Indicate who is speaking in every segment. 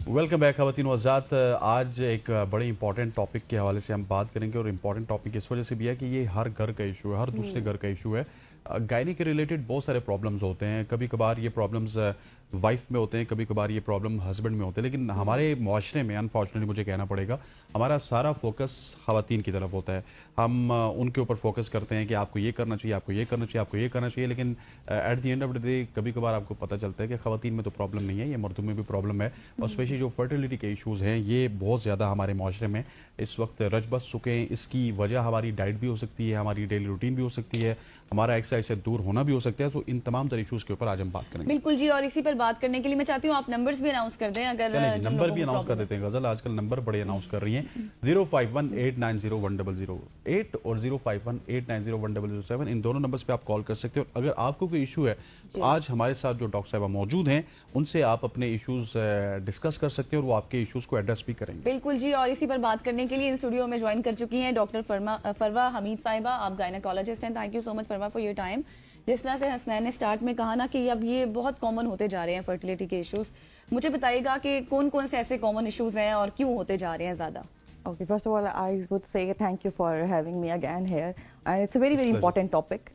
Speaker 1: Welcome back ख़वातीन व हज़रात। आज एक बड़े इंपॉर्टेंट टॉपिक के हवाले से हम बात करेंगे और इम्पॉर्टेंट टॉपिक इस वजह से भी है कि ये हर घर का इशू है, हर दूसरे घर का इशू है। गायनी के रिलेटेड बहुत सारे प्रॉब्लम्स होते हैं। कभी कभार ये प्रॉब्लम्स वाइफ में होते हैं, कभी कभार ये प्रॉब्लम हस्बैंड में होते हैं, लेकिन हमारे माशरे में अनफॉर्चुनेटली मुझे कहना पड़ेगा हमारा सारा फोकस ख़वातीन की तरफ होता है। हम उनके ऊपर फोकस करते हैं कि आपको ये करना चाहिए, आपको ये करना चाहिए, आपको ये करना चाहिए, लेकिन at the end of the day कभी कभार आपको पता चलता है कि ख़वातीन में तो प्रॉब्लम नहीं है, ये मर्दों में भी प्रॉब्लम है। और स्पेशली जो फर्टिलिटी के इशूज़ हैं ये बहुत ज़्यादा हमारे माशरे में इस वक्त रच बस चुके हैं। इसकी वजह हमारी डाइट भी हो सकती है, हमारी डेली रूटीन भी हो सकती है, हमारा एक्सरसाइज से दूर होना भी हो सकता है। तो इन तमाम तरह इशूज़ के ऊपर आज हम बात करेंगे।
Speaker 2: बिल्कुल जी, और इसी पर बात करने के लिए मैं चाहती हूँ आप नंबर्स भी अनाउंस कर दें। अगर
Speaker 1: नंबर भी अनाउंस कर देते हैं गजल, आजकल नंबर बड़े अनाउंस कर रही हैं। 05189010008 और 05189010007, इन दोनों नंबर्स पे आप कॉल कर सकते हो। अगर आपको कोई इशू है तो आज हमारे साथ जो डॉक्टर साहबा मौजूद हैं उनसे आप अपने इश्यूज डिस्कस कर सकते हैं और वो आपके इश्यूज को एड्रेस भी करेंगे।
Speaker 2: बिल्कुल जी, और इसी पर बात करने के लिए इन स्टूडियो में ज्वाइन कर चुकी हैं डॉक्टर फरवा हमीद साहिबा। आप गायनेकोलॉजिस्ट हैं। Thank you so much Farwa for your time. जिस तरह से हसनैन ने स्टार्ट में कहा ना कि अब ये बहुत कॉमन होते जा रहे हैं फर्टिलिटी के इश्यूज, मुझे बताइएगा कि कौन कौन से ऐसे कॉमन इश्यूज हैं और क्यों होते जा रहे हैं ज्यादा।
Speaker 3: Okay, first of all, I would say thank you for having me again here. And it's a very, very important topic.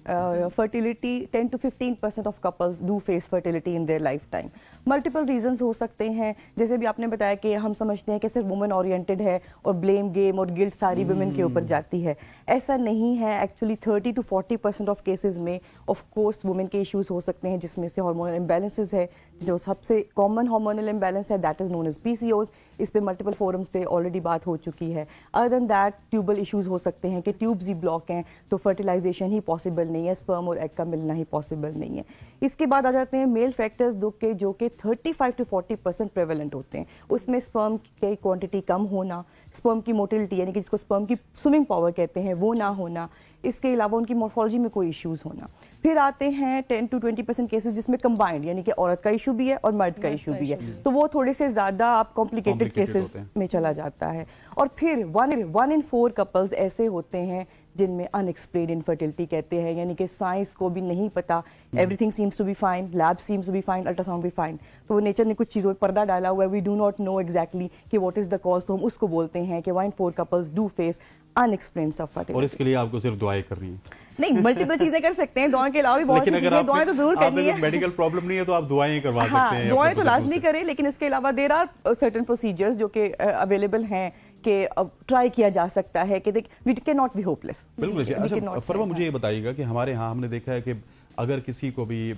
Speaker 3: Fertility, 10 to 15% of couples do face fertility in their lifetime. Multiple reasons हो सकते हैं, जैसे भी आपने बताया कि हम समझते हैं कि सिर्फ वुमेन ओरिएंटेड है और ब्लेम गेम और गिल्ट सारी वुमेन के ऊपर जाती है। ऐसा नहीं है। एक्चुअली 30 to 40% ऑफ केसेस में ऑफ कोर्स वुमेन के इश्यूज हो सकते हैं, जिसमें से हार्मोनल इम्बैलेंसेस है। जो सबसे कॉमन हार्मोनल इम्बैलेंस है that is known as PCOS। इस पे मल्टीपल फोरम्स पे ऑलरेडी बात हो चुकी है। Other than that tubal issues हो सकते हैं कि ट्यूब्स ही ब्लॉक हैं तो फर्टिलाइजेशन ही पॉसिबल नहीं है, स्पर्म और एग का मिलना ही पॉसिबल नहीं है। इसके बाद आ जाते हैं मेल फैक्टर्स जो कि 35 to 40% प्रेवलेंट होते हैं। उसमें स्पर्म की क्वांटिटी कम होना, स्पर्म की मोटिलिटी यानी कि जिसको स्पर्म की स्विमिंग पावर कहते हैं वो ना होना, इसके अलावा उनकी मॉर्फोलॉजी में कोई इश्यूज होना। फिर आते हैं 10 to 20% केसेस जिसमें कंबाइंड यानी कि औरत का इशू भी है और मर्द का इशू भी है, तो वो थोड़े से ज़्यादा आप कॉम्प्लिकेटेड केसेस में चला जाता है। और फिर 1 in 4 कपल्स ऐसे होते हैं जिनमें अनएक्सप्लेन्ड इनफर्टिलिटी कहते हैं, यानी कि साइंस को भी नहीं पता, everything seems to be fine, lab seems to be fine, ultrasound भी फाइन, तो वो नेचर ने कुछ चीज़ों में पर्दा डाला हुआ है। We do not know exactly कि व्हाट इज द कॉज, तो हम उसको बोलते हैं कि 1 in 4 couples do face unexplained subfertility.
Speaker 1: और इसके लिए आपको सिर्फ दुआएं कर रही हैं?
Speaker 3: नहीं, मल्टीपल चीजें कर सकते हैं, दुआओं के अलावा भी बहुत सी चीजें, दुआएं तो जरूर करनी है।
Speaker 1: मेडिकल प्रॉब्लम नहीं है तो आप दुआएं करवा सकते हैं।
Speaker 3: दुआएं तो लाजमी करें, लेकिन उसके अलावा देयर आर सर्टेन प्रोसीजर्स जो कि अवेलेबल हैं कि ट्राई किया जा सकता है कि we can not be hopeless.
Speaker 1: बिल्कुल। अच्छा फरवा, मुझे ये बताइएगा कि हमारे यहाँ हमने देखा है कि अगर किसी को भी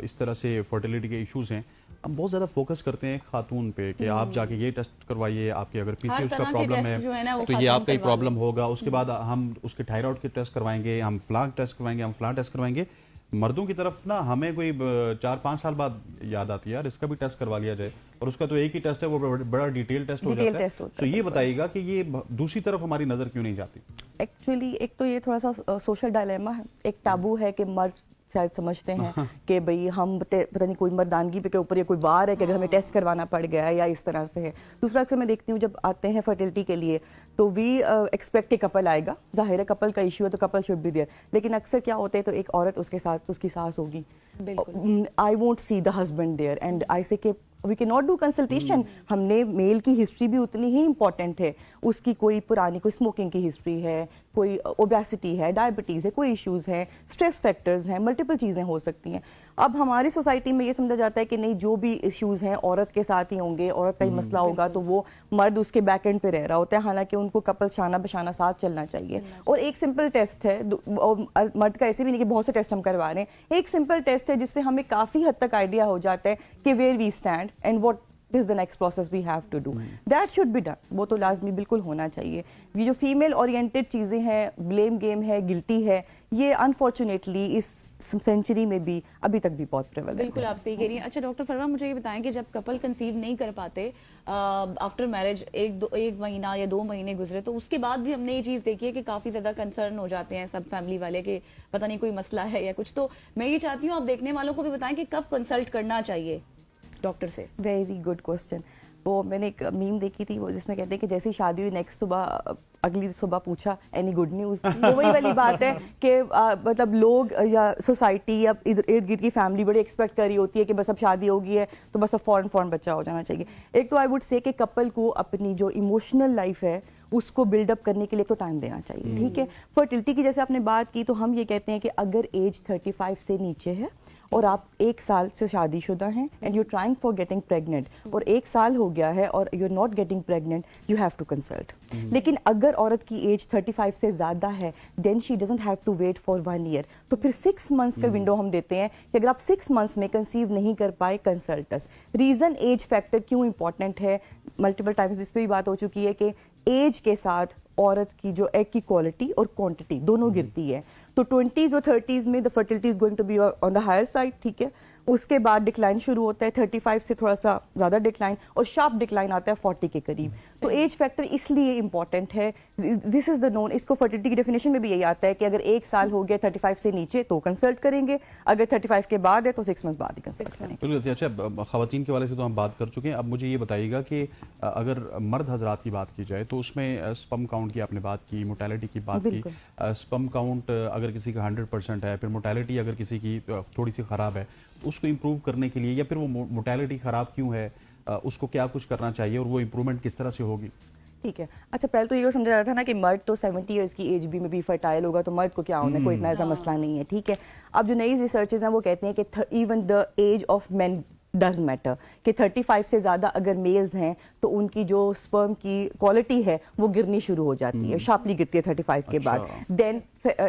Speaker 1: इस तरह से फर्टिलिटी के इश्यूज हैं, हम बहुत ज़्यादा फोकस करते हैं खातून पे कि आप जाके ये टेस्ट करवाइए, आपके अगर PCOS का प्रॉब्लम है तो ये आपका ही प्रॉब्लम होगा। उसके बाद हम उसके थायराइड के टेस्ट करवाएंगे, हम फ्लान टेस्ट करवाएंगे, हम फ्लान टेस्ट करवाएंगे। मर्दों की तरफ ना हमें कोई 4-5 साल बाद याद आती है यार इसका भी टेस्ट करवा लिया जाए, और उसका तो एक ही टेस्ट है, वो बड़ा डिटेल टेस्ट हो जाता है। तो ये बताइएगा कि ये दूसरी तरफ हमारी नज़र क्यों नहीं जाती?
Speaker 3: एक्चुअली एक तो ये थोड़ा सा सोशल डायलेमा है, एक टाबू है कि मर्द शायद समझते हैं कि भाई हम पता नहीं कोई मर्दानगी पे के ऊपर या कोई वार है कि अगर हमें टेस्ट करवाना पड़ गया है या इस तरह से है। दूसरा अक्सर मैं देखती हूँ जब आते हैं फर्टिलिटी के लिए तो वी एक्सपेक्ट कपल आएगा, जाहिर है कपल का इशू है तो कपल शुड बी देयर, लेकिन अक्सर क्या होता है तो एक औरत उसके साथ उसकी सास होगी, I won't see the husband there and I say कि we can not do consultation. हमने मेल की हिस्ट्री भी उतनी ही इंपॉर्टेंट है, उसकी कोई पुरानी कोई स्मोकिंग की हिस्ट्री है, कोई ओबेसिटी है, डायबिटीज़ है, कोई इश्यूज़ हैं, स्ट्रेस फैक्टर्स हैं, मल्टीपल चीज़ें हो सकती हैं। अब हमारी सोसाइटी में ये समझा जाता है कि नहीं, जो भी इश्यूज़ हैं औरत के साथ ही होंगे, औरत का ही मसला होगा, तो वो मर्द उसके बैक एंड पे रह रहा होता है, हालांकि उनको कपल शाना बशाना साथ चलना चाहिए। और एक सिंपल टेस्ट है, मर्द का ऐसे भी नहीं कि बहुत से टेस्ट हम करवा रहे हैं, एक सिंपल टेस्ट है जिससे हमें काफ़ी हद तक आइडिया हो जाता है कि where we stand and what is the next process we have to do. That should be done. वो तो लाजमी बिल्कुल होना चाहिए। ये जो फीमेल ओरिएंटेड चीज़ें हैं, ब्लेम गेम है, गिल्टी है, ये अनफॉर्चुनेटली इस सेंचुरी में भी अभी तक भी बहुत प्रेवलेंट है।
Speaker 2: बिल्कुल आप सही कह रही हैं। अच्छा डॉक्टर फरवा, मुझे ये बताएं कि जब कपल कंसीव नहीं कर पाते आफ्टर मैरिज, एक महीना या 2 महीने गुजरे, तो उसके बाद भी हमने ये चीज़ देखी है कि काफ़ी ज़्यादा कंसर्न हो जाते हैं सब फैमिली वाले कि पता नहीं कोई मसला है या कुछ। तो मैं ये चाहती हूँ आप देखने वालों को भी बताएं कि कब कंसल्ट करना चाहिए डॉक्टर से।
Speaker 3: Very good question. वो मैंने एक मीम देखी थी वो जिसमें कहते हैं कि जैसी शादी हुई नेक्स्ट सुबह अगली सुबह पूछा एनी गुड न्यूज़, तो वही वाली बात है कि मतलब लोग या सोसाइटी या इर्द गिर्द की फैमिली बड़ी एक्सपेक्ट कर रही होती है कि बस अब शादी हो गई है तो बस अब फौरन बच्चा हो जाना चाहिए। एक तो आई वुड से कि कपल को अपनी जो इमोशनल लाइफ है उसको बिल्डअप करने के लिए तो टाइम देना चाहिए, ठीक है। फर्टिलिटी की जैसे आपने बात की, तो हम ये कहते हैं कि अगर एज 35 से नीचे है और आप 1 साल से शादीशुदा हैं and you trying for getting pregnant और 1 साल हो गया है और you are not getting pregnant, you have to consult. लेकिन अगर औरत की एज 35 से ज़्यादा है then she doesn't have to wait for 1 year, तो फिर 6 मंथ्स का विंडो हम देते हैं कि अगर आप 6 मंथ्स में कंसीव नहीं कर पाए, कंसल्ट अस। रीज़न एज फैक्टर क्यों इंपॉर्टेंट है, मल्टीपल टाइम्स इस पर भी बात हो चुकी है कि एज के साथ औरत की जो एग की क्वालिटी और क्वांटिटी दोनों गिरती है। तो 20s और 30s में the fertility is going to be on the higher side, ठीक है। उसके बाद डिक्लाइन शुरू होता है 35 से थोड़ा सा ज़्यादा डिक्लाइन, और शार्प डिक्लाइन आता है 40 के करीब। तो एज फैक्टर इसलिए इंपॉर्टेंट है, दिस इज द नोन, इसको फर्टिलिटी की डेफिनेशन में भी यही आता है कि अगर 1 साल हो गया 35 से नीचे तो कंसल्ट करेंगे, अगर 35 के बाद है तो 6 मंथ बाद ही कंसल्ट करेंगे।
Speaker 1: बिल्कुल। अच्छा, खवातीन के वाले से तो हम बात कर चुके हैं, अब मुझे ये बताइएगा कि अगर मर्द हजरात की बात की जाए तो उसमें स्पर्म काउंट की आपने बात की, मोर्टेलिटी की बात की। स्पर्म काउंट अगर किसी का 100% है, फिर मोर्टेलिटी अगर किसी की थोड़ी सी ख़राब है, उसको इम्प्रूव करने के लिए, या फिर वो मोर्टेलिटी ख़राब क्यों है, उसको क्या कुछ करना चाहिए और वो इम्प्रूवमेंट किस तरह से होगी?
Speaker 3: ठीक है। अच्छा, पहले तो ये समझा जाता था ना कि मर्द तो 70 ईयर्स की एज में भी फर्टाइल होगा, तो मर्द को क्या होना है, कोई इतना ऐसा मसला नहीं है, ठीक है। अब जो नई रिसर्चेज हैं वो कहते हैं कि even the age of man does matter, कि 35 से ज़्यादा अगर मेल्स हैं तो उनकी जो स्पर्म की क्वालिटी है वो गिरनी शुरू हो जाती है, शार्पली गिरती है 35 के बाद। देन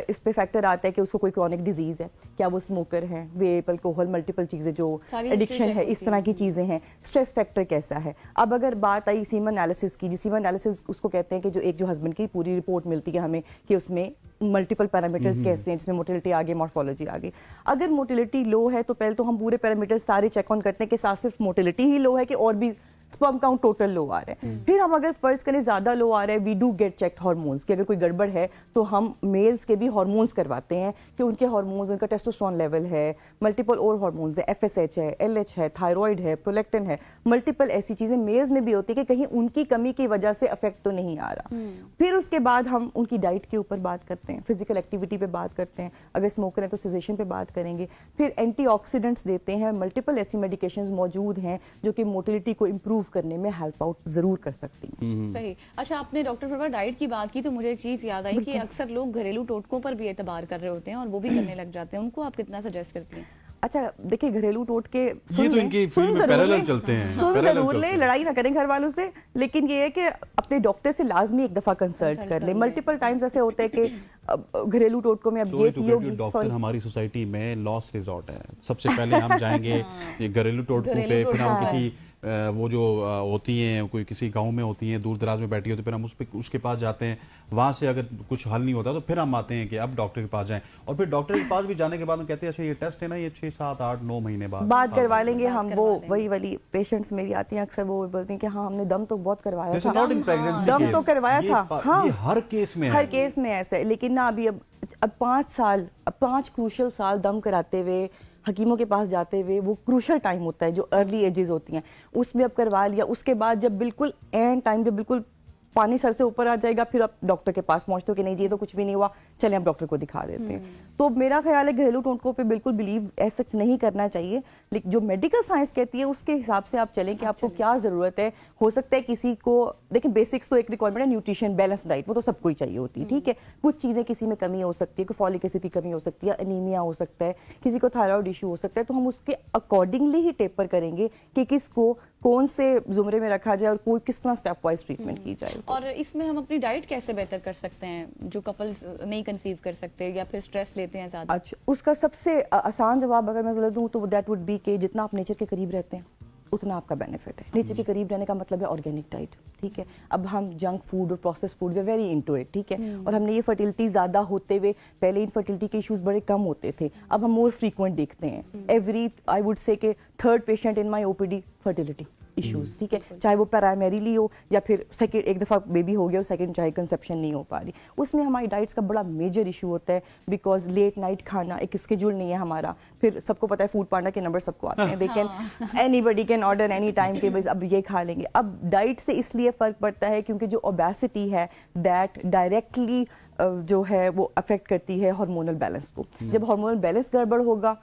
Speaker 3: इस पे फैक्टर आता है कि उसको कोई क्रॉनिक डिजीज़ है, क्या वो स्मोकर है, वेप, अल्कोहल, मल्टीपल चीज़ें जो एडिक्शन है, इस तरह की चीज़ें हैं, स्ट्रेस फैक्टर कैसा है। अब अगर बात आई सीमन एनालिसिस की, सीमन एनालिसिस उसको कहते हैं कि जो हस्बैंड की पूरी रिपोर्ट मिलती है हमें कि उसमें मल्टीपल पैरामीटर्स कैसे हैं, जिसमें मोटिलिटी आ गई, मॉर्फोलॉजी आ गई। अगर मोटिलिटी लो है तो पहले तो हम पूरे पैरामीटर्स सारे चेक ऑन करते हैं कि साथ सिर्फ मोटिलिटी ही लो है कि और भी स्पर्म काउंट टोटल लो आ रहा है। फिर हम अगर फर्ज करें ज़्यादा लो आ रहा है, we do get check hormones कि अगर कोई गड़बड़ है तो हम मेल्स के भी हार्मोन्स करवाते हैं कि उनके हार्मोन्स, उनका टेस्टोस्टेरोन लेवल है, मल्टीपल और हार्मोन्स है, FSH है, LH है, थायराइड है, प्रोलैक्टिन है, मल्टीपल ऐसी चीज़ें मेल्स में भी होती है कि कहीं उनकी कमी की वजह से अफेक्ट तो नहीं आ रहा। फिर उसके बाद हम उनकी डाइट के ऊपर बात करते हैं, फिजिकल एक्टिविटी पे बात करते हैं, अगर स्मोकर है तो सेजेशन पे बात करेंगे, फिर एंटीऑक्सीडेंट्स देते हैं, मल्टीपल ऐसी मेडिकेशंस मौजूद हैं जो कि मोटिलिटी को इम्प्रूव करने में हेल्प आउट जरूर कर सकती हैं।
Speaker 2: सही। अच्छा, आपने डॉक्टर फरवा डाइट की बात की तो मुझे एक चीज याद आई कि अक्सर लोग घरेलू टोटकों पर भी एतबार कर रहे होते हैं और वो भी करने लग जाते हैं, उनको आप कितना सजेस्ट करती हैं?
Speaker 3: अच्छा, देखिए घरेलू टोटके
Speaker 1: ये तो इनकी फील्ड में पैरेलल चलते हैं,
Speaker 3: सुन जरूर ले, लड़ाई ना करें घर वालों से, लेकिन ये है कि अपने डॉक्टर से लाजमी एक दफा कंसल्ट कर ले। मल्टीपल टाइम्स ऐसे होता है कि घरेलू टोटकों में अब ये पियोगी,
Speaker 1: डॉक्टर हमारी सोसाइटी में लॉस्ट रिजॉर्ट है। सबसे पहले हम जाएंगे ये घरेलू टोटकों पे, फिर हम किसी वो जो होती हैं, कोई किसी गांव में होती हैं, दूर दराज में बैठी होती है, फिर हम उसके पास जाते हैं, वहाँ से अगर कुछ हल नहीं होता तो फिर हम आते हैं कि अब डॉक्टर के पास जाएं, और फिर डॉक्टर के पास भी जाने के बाद हम कहते हैं अच्छा ये टेस्ट है ना, ये 6, 7, 8, 9 महीने बाद
Speaker 3: करवा लेंगे हम। वो वही वाली पेशेंट्स मेरी आती हैं अक्सर, वो बोलती हैं कि हाँ हमने दम तो बहुत करवाया था, दम तो करवाया था, हाँ
Speaker 1: हर केस में
Speaker 3: ऐसा है। लेकिन ना अभी अब 5 क्रूशियल साल दम कराते हुए, हकीमों के पास जाते हुए, वो क्रूशल टाइम होता है जो अर्ली एजेस होती हैं, उसमें अब करवा लिया। उसके बाद जब बिल्कुल एंड टाइम, जब बिल्कुल पानी सर से ऊपर आ जाएगा, फिर आप डॉक्टर के पास पहुंचते हो कि नहीं जी ये तो कुछ भी नहीं हुआ, चलें आप डॉक्टर को दिखा देते हैं। तो मेरा ख्याल है घरेलू टोटकों पे बिल्कुल बिलीव ऐसा नहीं करना चाहिए, लेकिन जो मेडिकल साइंस कहती है उसके हिसाब से आप चलें कि आपको क्या ज़रूरत है। हो सकता है किसी को, देखिए बेसिक्स तो एक रिक्वायरमेंट है, न्यूट्रिशन, बैलेंस डाइट, वो तो सबको ही चाहिए होती है, ठीक है। कुछ चीज़ें किसी में कमी हो सकती है, कोई फॉलिक एसिड की कमी हो सकती है, अनीमिया हो सकता है, किसी को थायराइड इशू हो सकता है, तो हम उसके अकॉर्डिंगली ही टेपर करेंगे कि किसको कौन से जुमरे में रखा जाए और कोई किस तरह स्टेप वाइज ट्रीटमेंट की जाए।
Speaker 2: और इसमें हम अपनी डाइट कैसे बेहतर कर सकते हैं जो कपल्स नहीं कंसीव कर सकते या फिर स्ट्रेस लेते हैं ज़्यादा?
Speaker 3: अच्छा, उसका सबसे आसान जवाब अगर मैं दूं तो दैट वुड बी कि जितना आप नेचर के करीब रहते हैं उतना आपका बेनिफिट है। नेचर के करीब रहने का मतलब है ऑर्गेनिक डाइट, ठीक है। अब हम जंक फूड और process food way very into it, ठीक है। और हमने ये फर्टिलिटी ज़्यादा होते हुए, पहले इनफर्टिलिटी के इश्यूज बड़े कम होते थे, अब हम मोर फ्रीक्वेंट देखते हैं। एवरी आई वुड से कि 3rd patient in my OPD fertility issues, ठीक है, चाहे वो प्राइमरीली हो या फिर सेकेंड, एक दफ़ा बेबी हो गया और सेकेंड चाहे कंसेप्शन नहीं हो पा रही, उसमें हमारी डाइट्स का बड़ा मेजर इशू होता है, बिकॉज लेट नाइट खाना एक स्केड्यूल नहीं है हमारा। फिर सबको पता है फूड पांडा के नंबर सबको आते हैं, they can anybody can order any time के बस अब ये खा लेंगे। अब डाइट से इसलिए फ़र्क पड़ता है क्योंकि जो ओबेसिटी है दैट डायरेक्टली जो है वो अफेक्ट करती है हार्मोनल बैलेंस को। जब हार्मोनल बैलेंस गड़बड़ होगा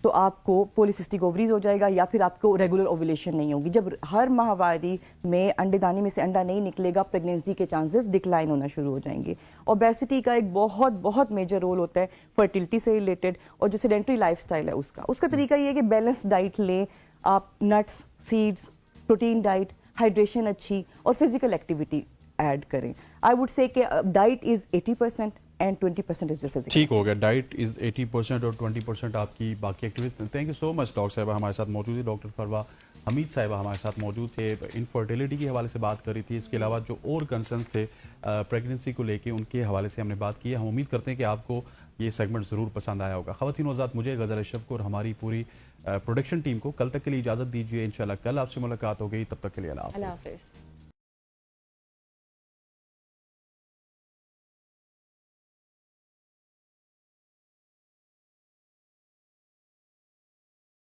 Speaker 3: तो आपको पॉलीसिस्टिक ओवरीज हो जाएगा या फिर आपको रेगुलर ओव्यूलेशन नहीं होगी। जब हर माहवारी में अंडेदानी में से अंडा नहीं निकलेगा, प्रेगनेंसी के चांसेस डिक्लाइन होना शुरू हो जाएंगे। ओबेसिटी का एक बहुत बहुत मेजर रोल होता है फर्टिलिटी से रिलेटेड, और जो सेडेंट्री लाइफस्टाइल है उसका तरीका ये है कि बैलेंस डाइट लें आप, nuts, seeds, protein diet, hydration अच्छी और फिजिकल एक्टिविटी ऐड करें। आई वुड से कि diet is 80% and 20% is your physical.
Speaker 1: ठीक हो गया, डाइट इज 80% और 20% आपकी बाकी activities. Thank you so much doctor साहिबा हमारे साथ मौजूद है। डॉक्टर फरवा हमीद साहिबा हमारे साथ मौजूद थे, इनफर्टिलिटी के हवाले से बात करी थी। इसके अलावा जो और कंसर्न्स थे प्रेगनेंसी को लेके, उनके हवाले से हमने बात की है। हम उम्मीद करते हैं कि आपको ये सेगमेंट ज़रूर पसंद आया होगा। ख़वातीन हज़रात, मुझे गज़ल अशरफ को और हमारी पूरी प्रोडक्शन टीम को कल तक के लिए इजाज़त दीजिए। इंशाल्लाह कल आपसे मुलाकात हो गई, तब तक के लिए अल्लाह हाफ़िज़।